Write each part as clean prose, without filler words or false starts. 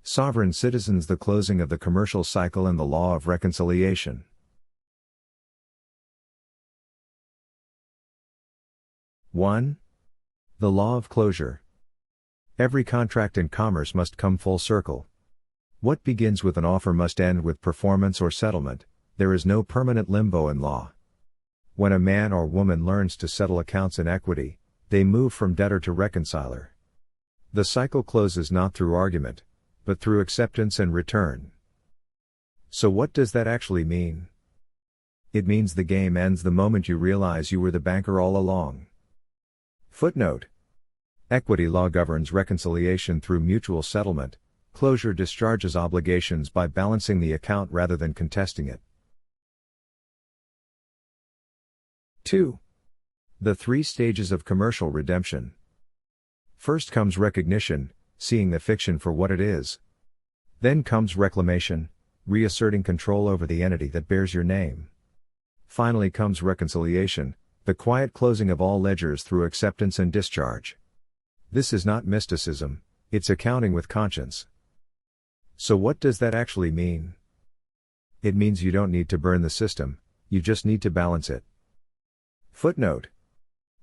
Sovereign citizens, the closing of the commercial cycle and the law of reconciliation. One. The law of closure. Every contract in commerce must come full circle. What begins with an offer must end with performance or settlement. There is no permanent limbo in law. When a man or woman learns to settle accounts in equity, they move from debtor to reconciler. The cycle closes not through argument, but through acceptance and return. So what does that actually mean? It means the game ends the moment you realize you were the banker all along. Footnote. Equity law governs reconciliation through mutual settlement. Closure discharges obligations by balancing the account rather than contesting it. 2. The 3 stages of commercial redemption. First comes recognition, seeing the fiction for what it is. Then comes reclamation, reasserting control over the entity that bears your name. Finally comes reconciliation, the quiet closing of all ledgers through acceptance and discharge. This is not mysticism, it's accounting with conscience. So what does that actually mean? It means you don't need to burn the system, you just need to balance it. Footnote.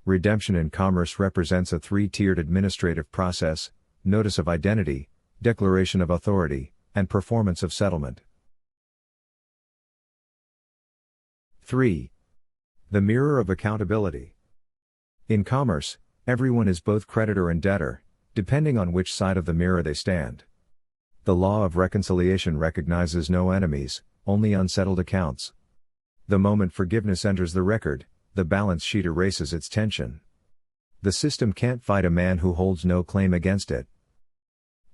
Redemption in commerce represents a 3-tiered administrative process: notice of identity, declaration of authority, and performance of settlement. 3. The mirror of accountability. In commerce, everyone is both creditor and debtor, depending on which side of the mirror they stand. The law of reconciliation recognizes no enemies, only unsettled accounts. The moment forgiveness enters the record, the balance sheet erases its tension. The system can't fight a man who holds no claim against it.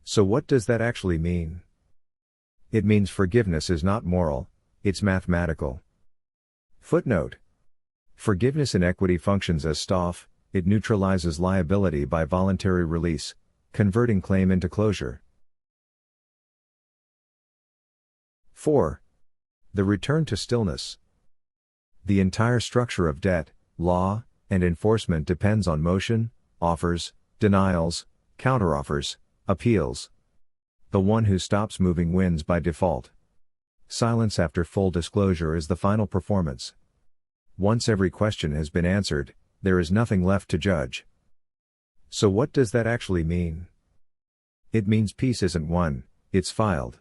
So what does that actually mean? It means forgiveness is not moral, it's mathematical. Footnote. Forgiveness in equity functions as staff, it neutralizes liability by voluntary release, converting claim into closure. 4. The return to stillness. The entire structure of debt, law, and enforcement depends on motion, offers, denials, counteroffers, appeals. The one who stops moving wins by default. Silence after full disclosure is the final performance. Once every question has been answered, there is nothing left to judge. So what does that actually mean? It means peace isn't won, it's filed.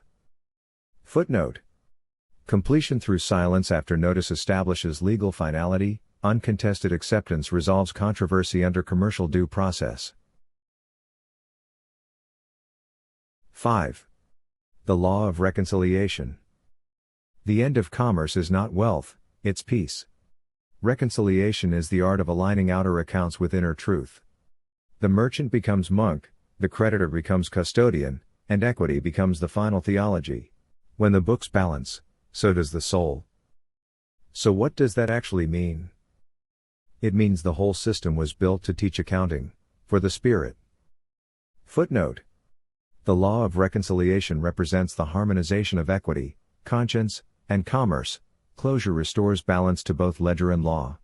Footnote. Completion through silence after notice establishes legal finality, uncontested acceptance resolves controversy under commercial due process. 5. The law of reconciliation. The end of commerce is not wealth, it's peace. Reconciliation is the art of aligning outer accounts with inner truth. The merchant becomes monk, the creditor becomes custodian, and equity becomes the final theology. When the books balance, so does the soul. So what does that actually mean? It means the whole system was built to teach accounting, for the spirit. Footnote. The law of reconciliation represents the harmonization of equity, conscience, and commerce. Closure restores balance to both ledger and law.